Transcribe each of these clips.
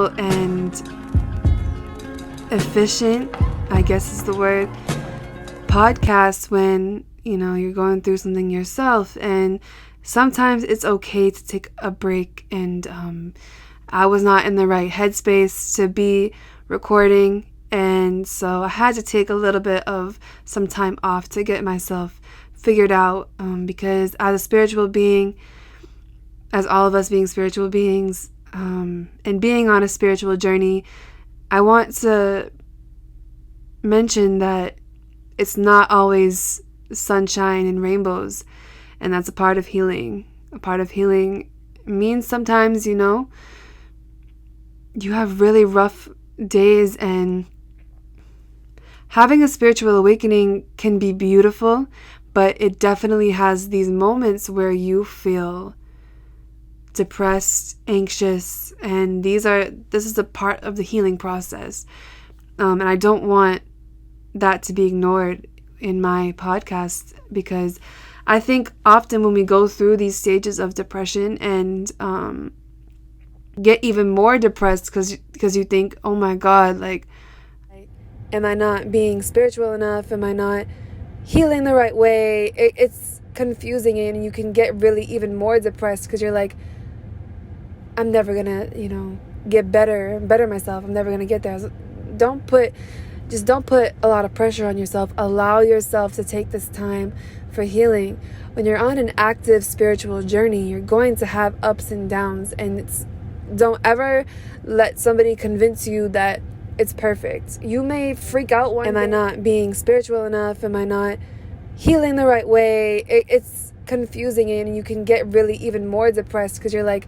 and efficient, I guess is the word, podcast when, you're going through something yourself. And sometimes it's okay to take a break. And I was not in the right headspace to be recording. And so I had to take a little bit of some time off to get myself figured out. Because as a spiritual being, as all of us being spiritual beings, and being on a spiritual journey, I want to mention that it's not always sunshine and rainbows, and that's a part of healing. A part of healing means sometimes, you have really rough days, and having a spiritual awakening can be beautiful, but it definitely has these moments where you feel depressed, anxious, and this is a part of the healing process. And I don't want that to be ignored in my podcast, because I think often when we go through these stages of depression and get even more depressed because you think, oh my God, like, am I not being spiritual enough? Am I not healing the right way? It's confusing, and you can get really even more depressed because you're like, I'm never gonna, get better myself. I'm never gonna get there. Don't put a lot of pressure on yourself. Allow yourself to take this time for healing. When you're on an active spiritual journey, you're going to have ups and downs, and don't ever let somebody convince you that it's perfect. You may freak out one day. Am I not being spiritual enough? Am I not healing the right way? It's confusing, and you can get really even more depressed because you're like,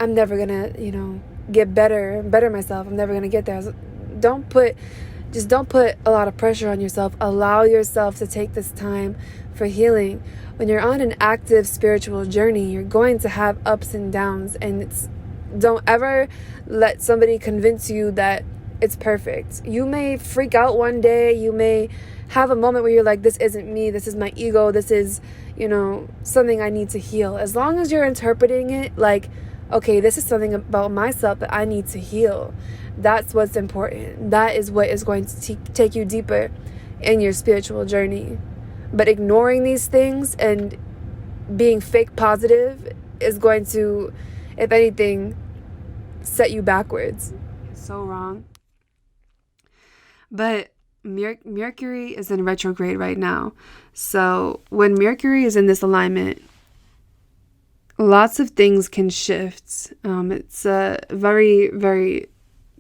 I'm never gonna, get better myself. I'm never gonna get there. Don't put a lot of pressure on yourself. Allow yourself to take this time for healing. When you're on an active spiritual journey, you're going to have ups and downs, and don't ever let somebody convince you that it's perfect. You may freak out one day. You may have a moment where you're like, this isn't me. This is my ego. This is, something I need to heal. As long as you're interpreting it like, okay, this is something about myself that I need to heal. That's what's important. That is what is going to take you deeper in your spiritual journey. But ignoring these things and being fake positive is going to, if anything, set you backwards. It's so wrong. But Mercury is in retrograde right now. So when Mercury is in this alignment, lots of things can shift. It's a very, very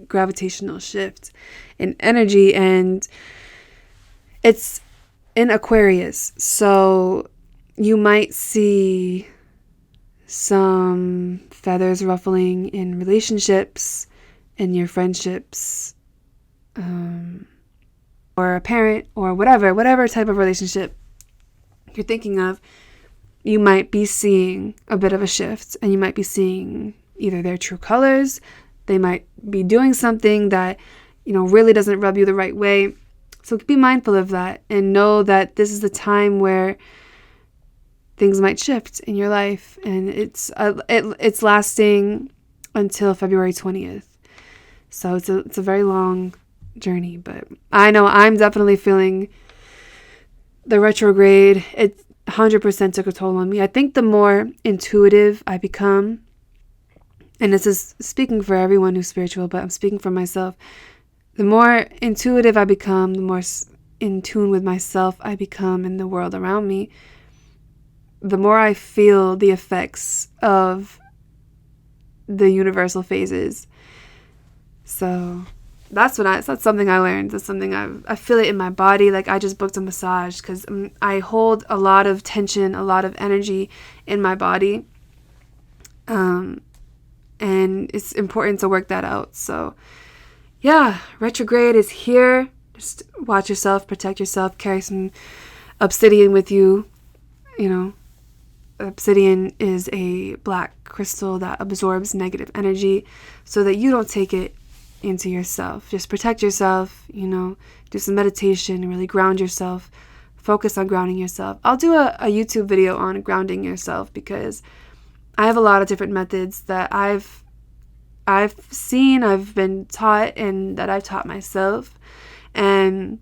gravitational shift in energy, and it's in Aquarius. So you might see some feathers ruffling in relationships, in your friendships, or a parent, or whatever type of relationship you're thinking of. You might be seeing a bit of a shift, and you might be seeing either their true colors. They might be doing something that, really doesn't rub you the right way. So be mindful of that, and know that this is the time where things might shift in your life, and it's lasting until February 20th. So it's a very long journey, but I know I'm definitely feeling the retrograde. It 100% took a toll on me. I think the more intuitive I become, and this is speaking for everyone who's spiritual, but I'm speaking for myself, the more intuitive I become, the more in tune with myself I become and the world around me, the more I feel the effects of the universal phases. So that's something I learned. That's something I feel it in my body. Like, I just booked a massage because I hold a lot of tension, a lot of energy in my body. And it's important to work that out. So yeah, retrograde is here. Just watch yourself, protect yourself, carry some obsidian with you. Obsidian is a black crystal that absorbs negative energy so that you don't take it into yourself. Just protect yourself, do some meditation and really ground yourself. Focus on grounding yourself. I'll do a YouTube video on grounding yourself because I have a lot of different methods that I've I've seen, I've been taught, and that I've taught myself. And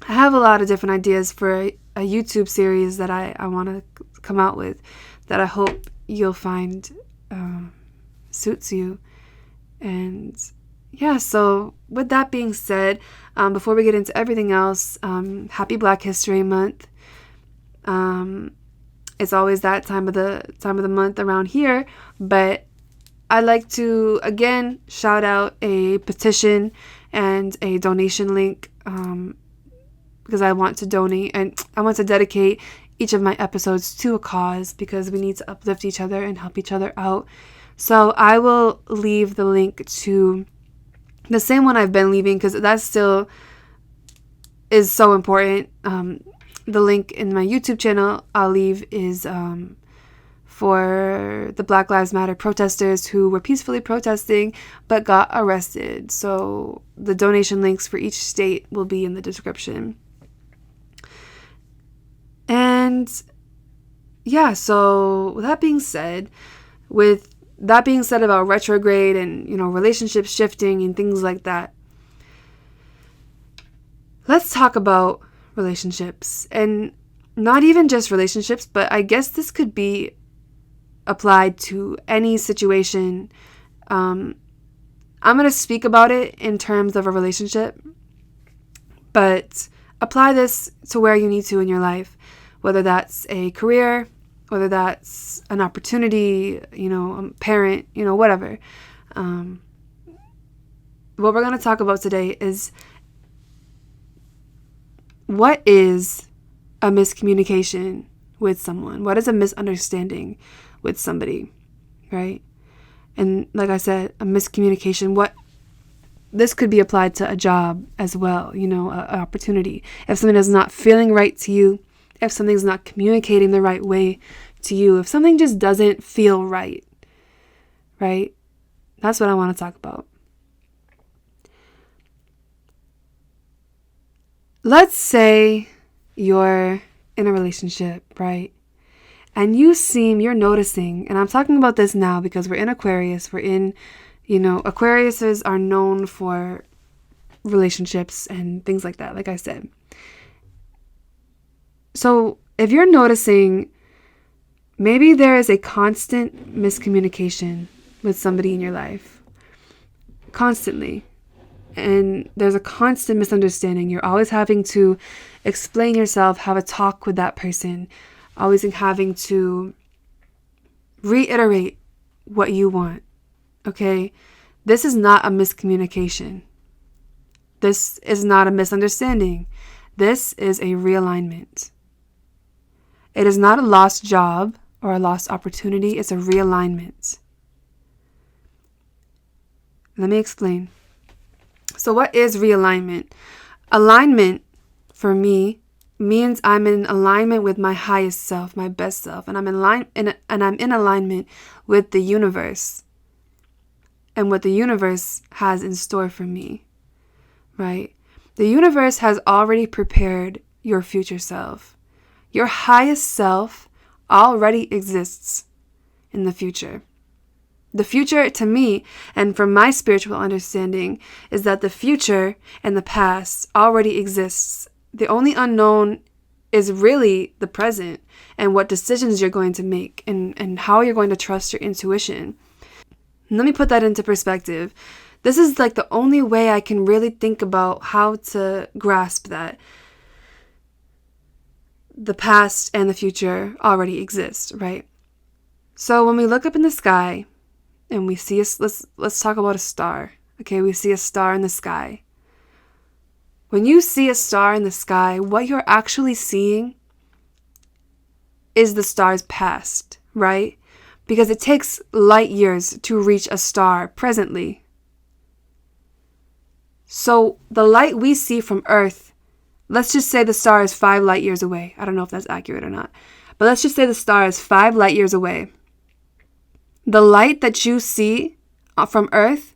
I have a lot of different ideas for a YouTube series that I want to come out with that I hope you'll find suits you. And yeah, so with that being said, before we get into everything else, happy Black History Month. It's always that time of the month around here, but I'd like to again shout out a petition and a donation link, because I want to donate and I want to dedicate each of my episodes to a cause, because we need to uplift each other and help each other out. So I will leave the link to the same one I've been leaving, because that still is so important. The link in my YouTube channel I'll leave is for the Black Lives Matter protesters who were peacefully protesting but got arrested. So the donation links for each state will be in the description. And yeah, so with that being said about retrograde and, relationships shifting and things like that, let's talk about relationships. And not even just relationships, but I guess this could be applied to any situation. I'm going to speak about it in terms of a relationship, but apply this to where you need to in your life, whether that's a career, whether that's an opportunity, a parent, whatever. What we're going to talk about today is what is a miscommunication with someone? What is a misunderstanding with somebody, right? And like I said, a miscommunication, this could be applied to a job as well, an opportunity. If something is not feeling right to you, if something's not communicating the right way to you, if something just doesn't feel right? That's what I want to talk about. Let's say you're in a relationship, right? And you're noticing, and I'm talking about this now because we're in Aquarius. We're in, Aquariuses are known for relationships and things like that, like I said. So if you're noticing, maybe there is a constant miscommunication with somebody in your life, constantly. And there's a constant misunderstanding. You're always having to explain yourself, have a talk with that person, always having to reiterate what you want. Okay? This is not a miscommunication. This is not a misunderstanding. This is a realignment. It is not a lost job or a lost opportunity. It's a realignment. Let me explain. So what is realignment? Alignment, for me, means I'm in alignment with my highest self, my best self, and I'm in alignment with the universe and what the universe has in store for me, right? The universe has already prepared your future self. Your highest self already exists in the future. The future, to me, and from my spiritual understanding, is that the future and the past already exists. The only unknown is really the present and what decisions you're going to make and how you're going to trust your intuition. Let me put that into perspective. This is like the only way I can really think about how to grasp that the past and the future already exist, right? So when we look up in the sky, and we see let's talk about a star. Okay, we see a star in the sky. When you see a star in the sky, what you're actually seeing is the star's past, right? Because it takes light years to reach a star presently. So the light we see from Earth, let's just say the star is 5 light years away. I don't know if that's accurate or not. But let's just say the star is 5 light years away. The light that you see from Earth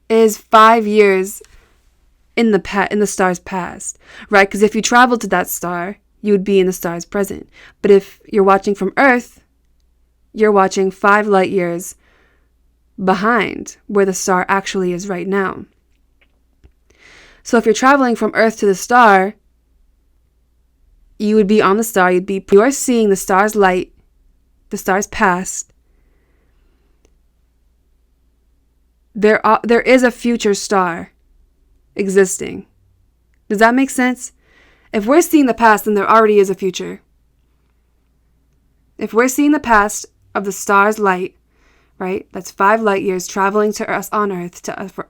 is 5 years in the star's past, right? Because if you traveled to that star, you would be in the star's present. But if you're watching from Earth, you're watching 5 light years behind where the star actually is right now. So if you're traveling from Earth to the star, you would be on the star, you are seeing the star's light, the star's past. There is a future star existing. Does that make sense? If we're seeing the past, then there already is a future. If we're seeing the past of the star's light, right? That's 5 light years traveling to us on Earth,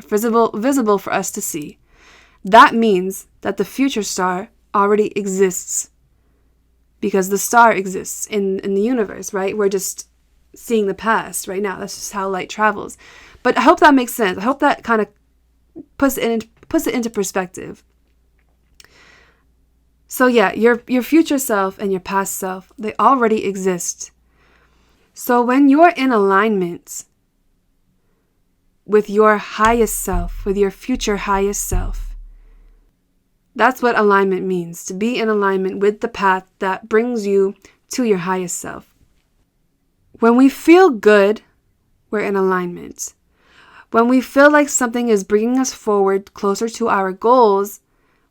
visible for us to see. That means that the future star already exists because the star exists in the universe, right? We're just seeing the past right now. That's just how light travels. But I hope that makes sense. I hope that kind of puts it into perspective. So yeah, your future self and your past self, they already exist. So when you're in alignment with your highest self, with your future highest self, that's what alignment means, to be in alignment with the path that brings you to your highest self. When we feel good, we're in alignment. When we feel like something is bringing us forward closer to our goals,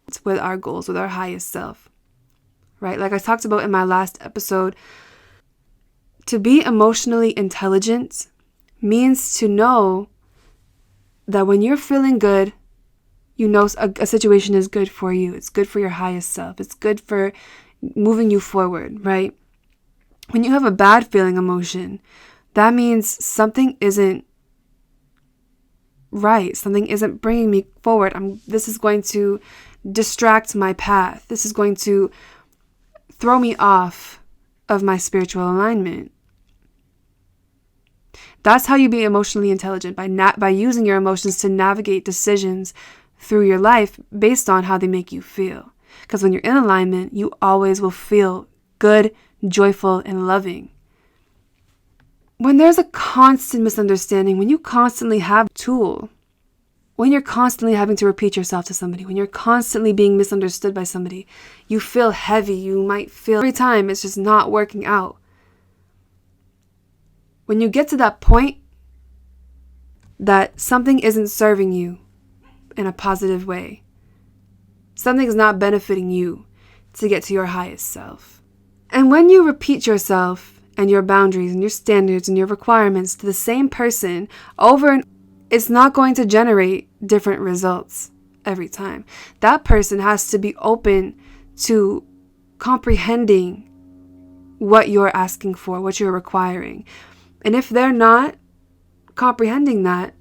it's with our highest self, right? Like I talked about in my last episode, to be emotionally intelligent means to know that when you're feeling good, you know a situation is good for you. It's good for your highest self. It's good for moving you forward, right? When you have a bad feeling emotion, that means something isn't right. Something isn't bringing me forward. This is going to distract my path. This is going to throw me off of my spiritual alignment. That's how you be emotionally intelligent, by using your emotions to navigate decisions through your life based on how they make you feel. Because when you're in alignment, you always will feel good, joyful, and loving. When there's a constant misunderstanding, when you constantly have a tool, when you're constantly having to repeat yourself to somebody, when you're constantly being misunderstood by somebody, you feel heavy. You might feel every time it's just not working out. When you get to that point that something isn't serving you in a positive way, something's not benefiting you to get to your highest self. And when you repeat yourself and your boundaries and your standards and your requirements to the same person over and it's not going to generate different results every time. That person has to be open to comprehending what you're asking for, what you're requiring. And if they're not comprehending that,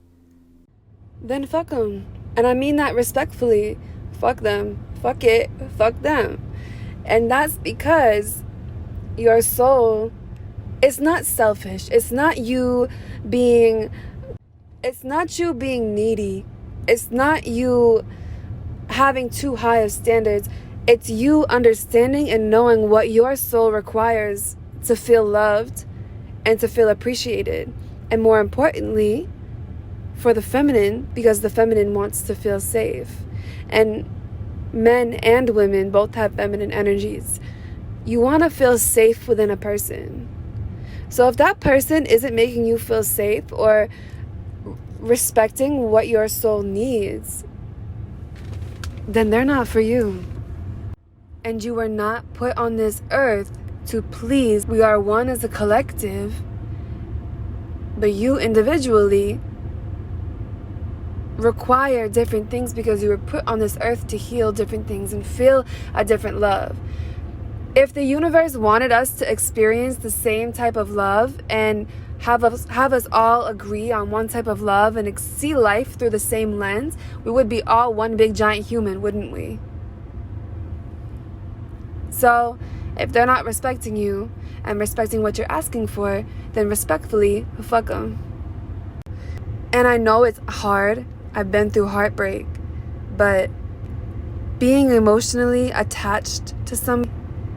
then fuck them. And I mean that respectfully. Fuck them. Fuck it. Fuck them. And that's because your soul is not selfish. It's not you being needy. It's not you having too high of standards. It's you understanding and knowing what your soul requires to feel loved and to feel appreciated. And more importantly, for the feminine, because the feminine wants to feel safe. And men and women both have feminine energies. You want to feel safe within a person. So if that person isn't making you feel safe or respecting what your soul needs, then they're not for you. And you are not put on this earth to please. We are one as a collective, but you individually require different things because you were put on this earth to heal different things and feel a different love. If the universe wanted us to experience the same type of love and have us all agree on one type of love and see life through the same lens, we would be all one big giant human, wouldn't we? So if they're not respecting you and respecting what you're asking for, then respectfully, fuck them. And I know it's hard. I've been through heartbreak, but being emotionally attached to someone,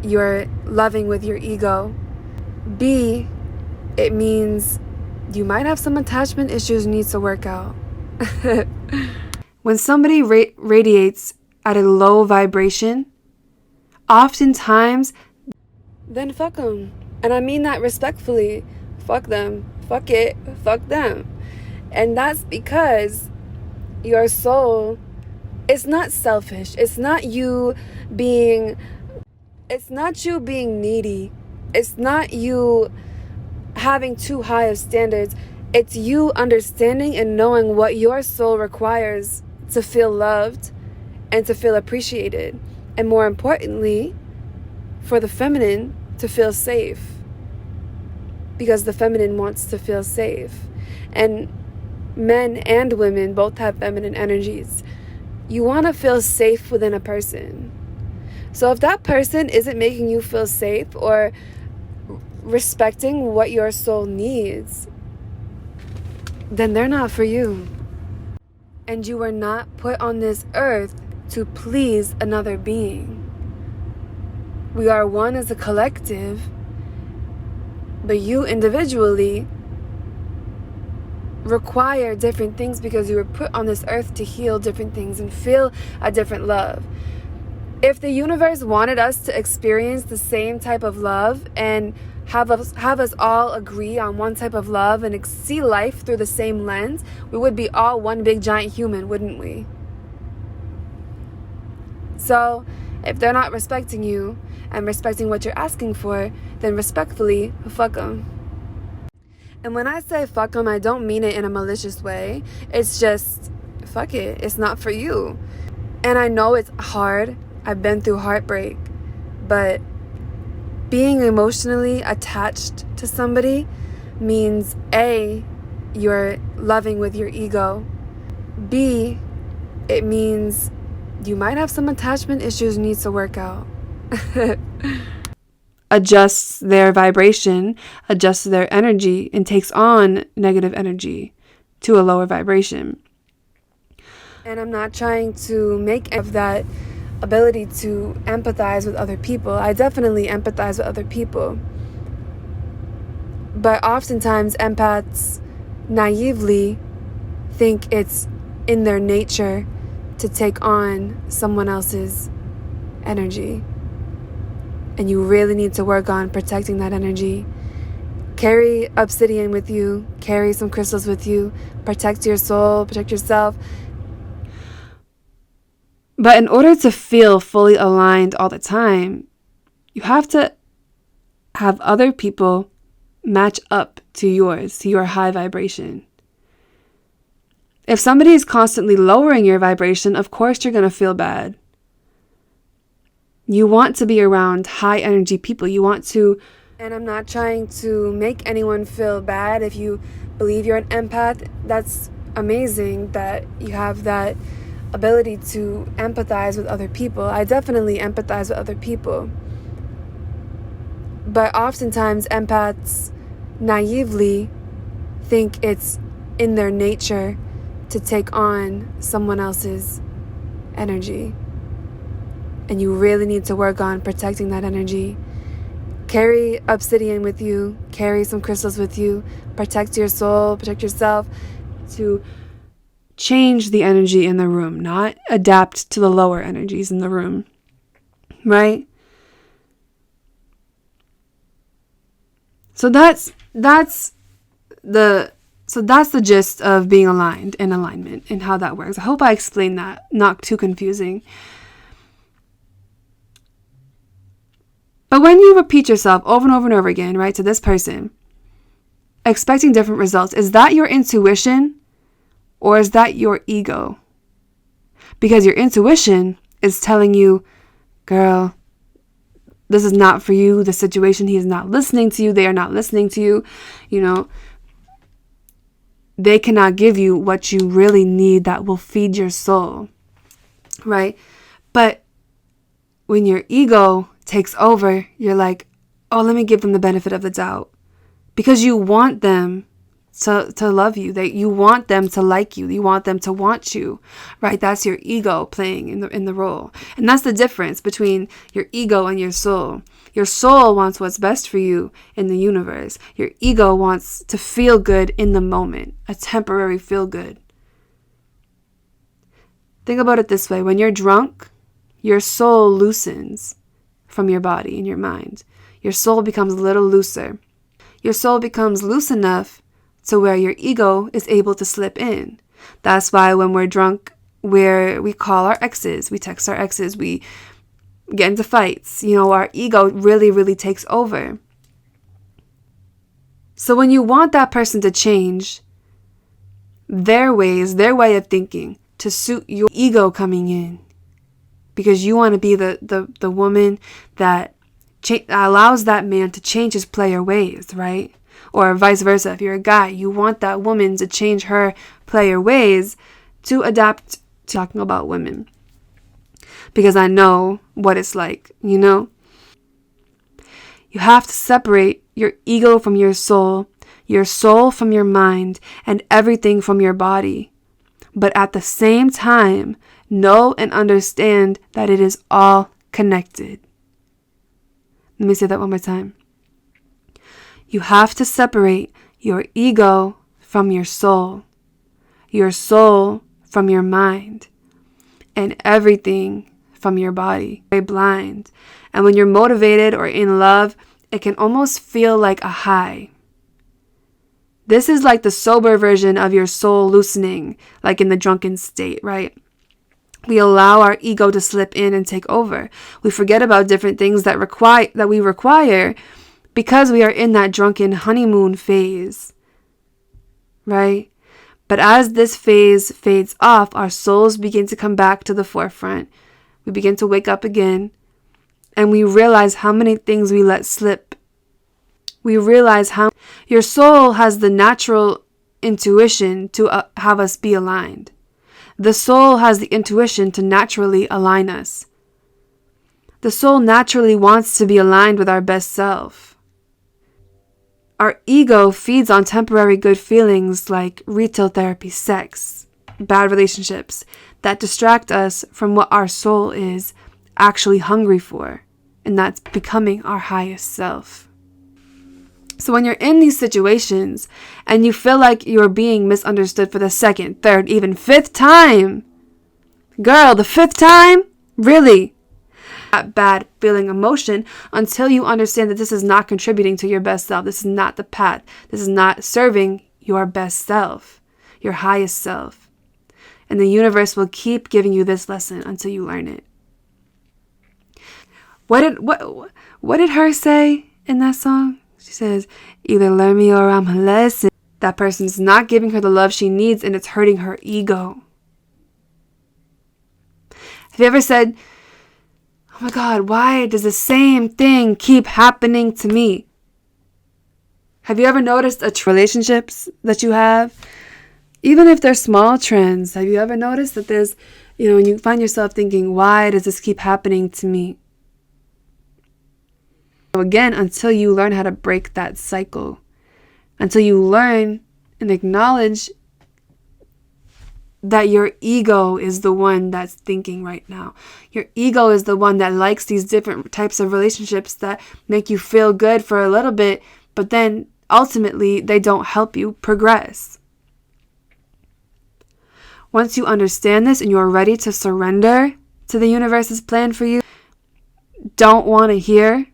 you're loving with your ego. B, it means you might have some attachment issues you need to work out. When somebody radiates at a low vibration, oftentimes, then fuck them. And I mean that respectfully. fuck them. Fuck it. Fuck them. And that's because your soul is not selfish. It's not you being needy. It's not you having too high of standards. It's you understanding and knowing what your soul requires to feel loved and to feel appreciated. And more importantly, for the feminine to feel safe. Because the feminine wants to feel safe. And men and women both have feminine energies. You want to feel safe within a person. So if that person isn't making you feel safe or respecting what your soul needs, then they're not for you. And you were not put on this earth to please another being. We are one as a collective, but you individually require different things because you were put on this earth to heal different things and feel a different love. If the universe wanted us to experience the same type of love and have us all agree on one type of love and see life through the same lens, we would be all one big giant human, wouldn't we? So if they're not respecting you and respecting what you're asking for, then respectfully, fuck them. And when I say fuck them, I don't mean it in a malicious way. It's just, fuck it. It's not for you. And I know it's hard. I've been through heartbreak. But being emotionally attached to somebody means A, you're loving with your ego. B, it means you might have some attachment issues you need to work out. Adjusts their vibration, adjusts their energy, and takes on negative energy to a lower vibration. And I'm not trying to make of that ability to empathize with other people. I definitely empathize with other people. But oftentimes empaths naively think it's in their nature to take on someone else's energy. And you really need to work on protecting that energy. Carry obsidian with you. Carry some crystals with you. Protect your soul. Protect yourself. But in order to feel fully aligned all the time, you have to have other people match up to yours, to your high vibration. If somebody is constantly lowering your vibration, of course you're going to feel bad. You want to be around high energy people. You want to, and I'm not trying to make anyone feel bad. If you believe you're an empath, that's amazing that you have that ability to empathize with other people. I definitely empathize with other people. But oftentimes empaths naively think it's in their nature to take on someone else's energy. And you really need to work on protecting that energy. Carry obsidian with you. Carry some crystals with you. Protect your soul. Protect yourself. To change the energy in the room, not adapt to the lower energies in the room. Right? So that's the gist of being aligned and alignment and how that works. I hope I explained that, not too confusing. But when you repeat yourself over and over and over again, right, to this person, expecting different results, is that your intuition or is that your ego? Because your intuition is telling you, girl, this is not for you. The situation, he is not listening to you. They are not listening to you. You know, they cannot give you what you really need that will feed your soul, right? But when your ego takes over, you're like, oh, let me give them the benefit of the doubt. Because you want them to love you. That you want them to like you. You want them to want you, right? That's your ego playing in the role. And that's the difference between your ego and your soul. Your soul wants what's best for you in the universe. Your ego wants to feel good in the moment, a temporary feel good. Think about it this way. When you're drunk, your soul loosens from your body and your mind. Your soul becomes a little looser. your soul becomes loose enough to where your ego is able to slip in. That's why when we're drunk, we call our exes, we text our exes, we get into fights. Our ego really, really takes over. So when you want that person to change their ways, their way of thinking to suit your ego coming in, because you want to be the woman that allows that man to change his player ways, right? Or vice versa. If you're a guy, you want that woman to change her player ways to adapt to talking about women. Because I know what it's like, You have to separate your ego from your soul from your mind, and everything from your body. But at the same time, know and understand that it is all connected. Let me say that one more time. You have to separate your ego from your soul from your mind, and everything from your body. Very blind. And when you're motivated or in love, it can almost feel like a high. This is like the sober version of your soul loosening, like in the drunken state, right? We allow our ego to slip in and take over. We forget about different things that we require because we are in that drunken honeymoon phase, right? But as this phase fades off, our souls begin to come back to the forefront. We begin to wake up again, and we realize how many things we let slip. We realize how your soul has the natural intuition to have us be aligned. The soul has the intuition to naturally align us. The soul naturally wants to be aligned with our best self. Our ego feeds on temporary good feelings like retail therapy, sex, bad relationships that distract us from what our soul is actually hungry for, and that's becoming our highest self. So when you're in these situations and you feel like you're being misunderstood for the second, third, even fifth time, girl, the fifth time? Really? That bad feeling emotion until you understand that this is not contributing to your best self. This is not the path. This is not serving your best self, your highest self. And the universe will keep giving you this lesson until you learn it. What did her say in that song? She says, either learn me or I'm a lesson. That person's not giving her the love she needs, and it's hurting her ego. Have you ever said, oh my God, why does the same thing keep happening to me? Have you ever noticed relationships that you have? Even if they're small trends, have you ever noticed that there's, when you find yourself thinking, why does this keep happening to me? Again, until you learn how to break that cycle, until you learn and acknowledge that your ego is the one that's thinking right now. Your ego is the one that likes these different types of relationships that make you feel good for a little bit, but then ultimately they don't help you progress. Once you understand this and you're ready to surrender to the universe's plan for you, don't want to hear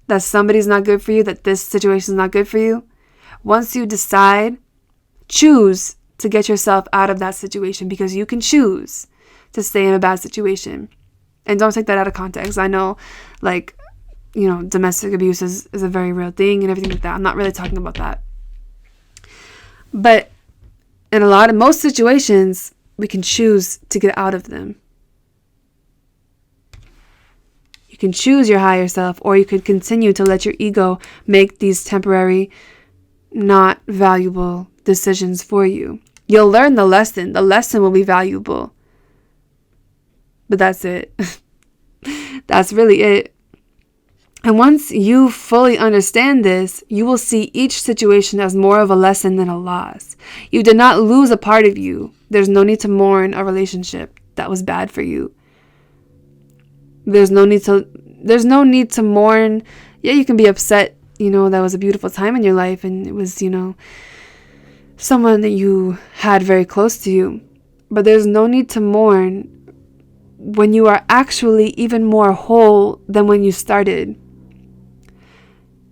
that somebody's not good for you, that this situation is not good for you. Once you decide, choose to get yourself out of that situation, because you can choose to stay in a bad situation. And don't take that out of context. I know, domestic abuse is a very real thing and everything like that. I'm not really talking about that. But in most situations, we can choose to get out of them. You can choose your higher self, or you could continue to let your ego make these temporary, not valuable decisions for you. You'll learn the lesson. The lesson will be valuable. But that's it. That's really it. And once you fully understand this, you will see each situation as more of a lesson than a loss. You did not lose a part of you. There's no need to mourn a relationship that was bad for you. There's no need to mourn. Yeah, you can be upset, that was a beautiful time in your life and it was, someone that you had very close to you. But there's no need to mourn when you are actually even more whole than when you started.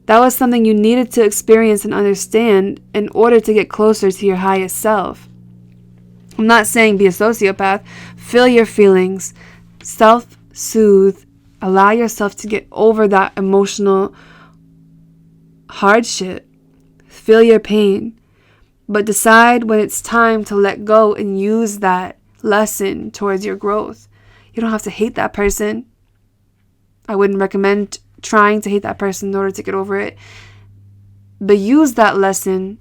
That was something you needed to experience and understand in order to get closer to your highest self. I'm not saying be a sociopath. Feel your feelings. Self-soothe. Allow yourself to get over that emotional hardship. Feel your pain. But decide when it's time to let go and use that lesson towards your growth. You don't have to hate that person. I wouldn't recommend trying to hate that person in order to get over it. But use that lesson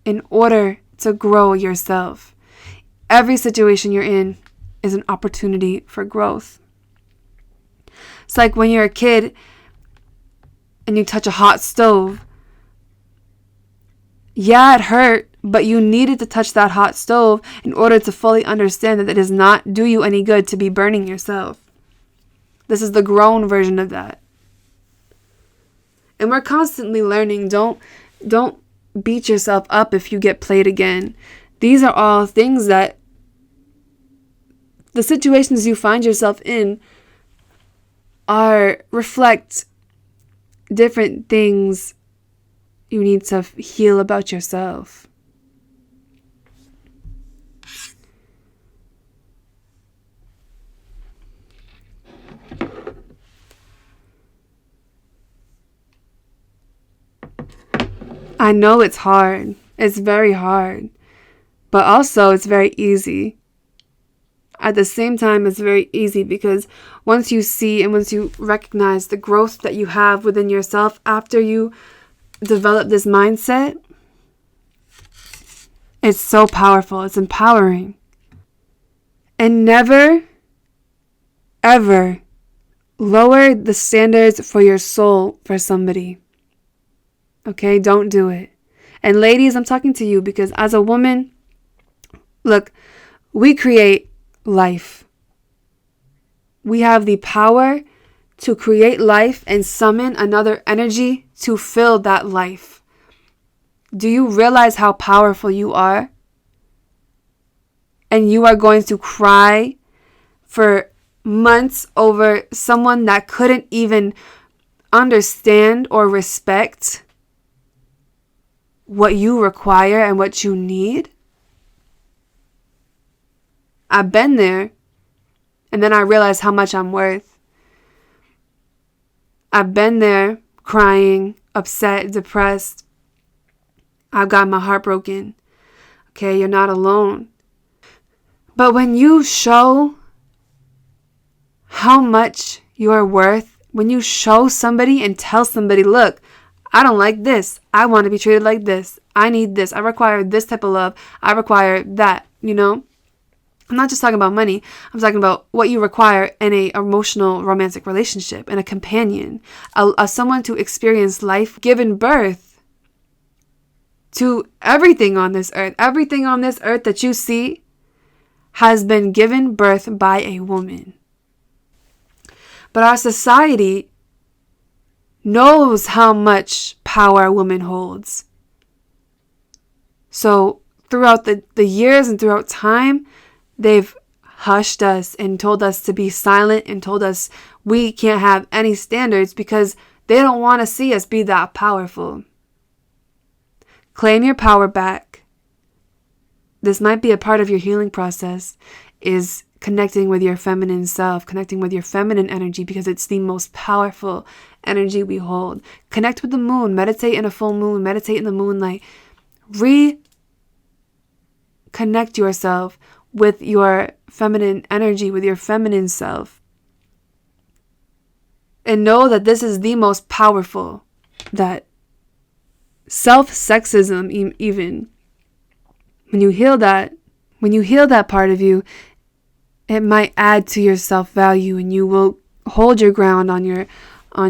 in order to grow yourself. Every situation you're in is an opportunity for growth. It's like when you're a kid and you touch a hot stove. Yeah, it hurt, but you needed to touch that hot stove in order to fully understand that it does not do you any good to be burning yourself. This is the grown version of that. And we're constantly learning. Don't beat yourself up if you get played again. These are all things that the situations you find yourself in reflect different things you need to heal about yourself. I know it's hard. It's very hard. But also it's very easy. At the same time, it's very easy because once you see and once you recognize the growth that you have within yourself after you develop this mindset, it's so powerful. It's empowering. And never, ever lower the standards for your soul for somebody. Okay? Don't do it. And ladies, I'm talking to you because as a woman, look, we create life. We have the power to create life and summon another energy to fill that life. Do you realize how powerful you are? And you are going to cry for months over someone that couldn't even understand or respect what you require and what you need? I've been there, and then I realized how much I'm worth. I've been there crying, upset, depressed. I've got my heart broken. Okay, you're not alone. But when you show how much you are worth, when you show somebody and tell somebody, look, I don't like this. I want to be treated like this. I need this. I require this type of love. I require that, you know? I'm not just talking about money. I'm talking about what you require in a emotional romantic relationship, and a companion, someone to experience life, given birth to everything on this earth. Everything on this earth that you see has been given birth by a woman. But our society knows how much power a woman holds. So throughout the years and throughout time, they've hushed us and told us to be silent and told us we can't have any standards because they don't want to see us be that powerful. Claim your power back. This might be a part of your healing process, is connecting with your feminine self, connecting with your feminine energy, because it's the most powerful energy we hold. Connect with the moon. Meditate in a full moon. Meditate in the moonlight. Reconnect yourself with your feminine energy, with your feminine self. And know that this is the most powerful, that self-sexism even, when you heal that part of you, it might add to your self-value, and you will hold your ground on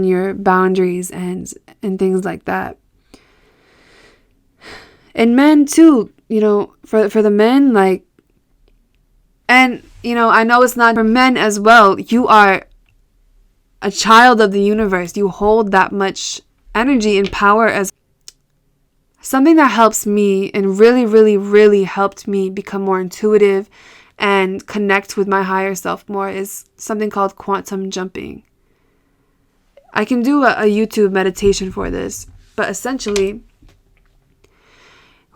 your boundaries and things like that. And men too, for the men, like, and, I know it's not for men as well. You are a child of the universe. You hold that much energy and power. As something that helps me and really, really, really helped me become more intuitive and connect with my higher self more is something called quantum jumping. I can do a YouTube meditation for this, but essentially, you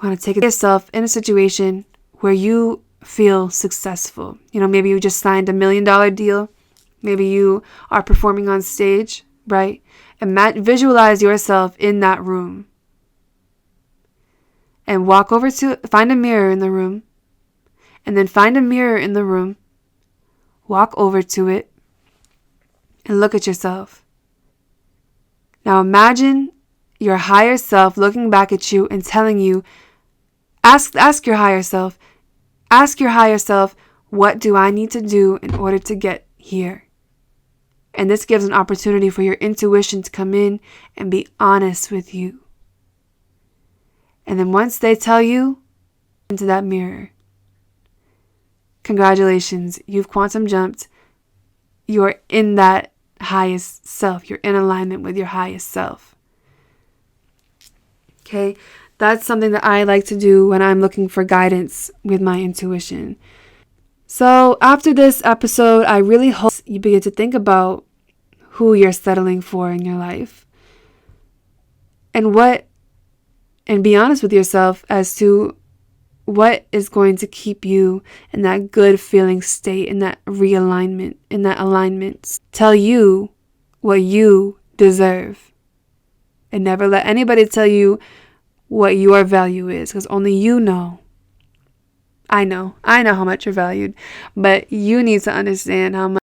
want to take yourself in a situation where you feel successful. Maybe you just signed $1 million deal. Maybe you are performing on stage, right? And visualize yourself in that room. And find a mirror in the room. And then find a mirror in the room. Walk over to it. And look at yourself. Now imagine your higher self looking back at you and telling you, ask your higher self, what do I need to do in order to get here? And this gives an opportunity for your intuition to come in and be honest with you. And then once they tell you, into that mirror, congratulations, you've quantum jumped. You're in that highest self. You're in alignment with your highest self. Okay, that's something that I like to do when I'm looking for guidance with my intuition. So after this episode, I really hope you begin to think about who you're settling for in your life. And be honest with yourself as to what is going to keep you in that good feeling state, in that realignment, in that alignment. Tell you what you deserve. And never let anybody tell you what your value is, because only you know. I know how much you're valued, but you need to understand how much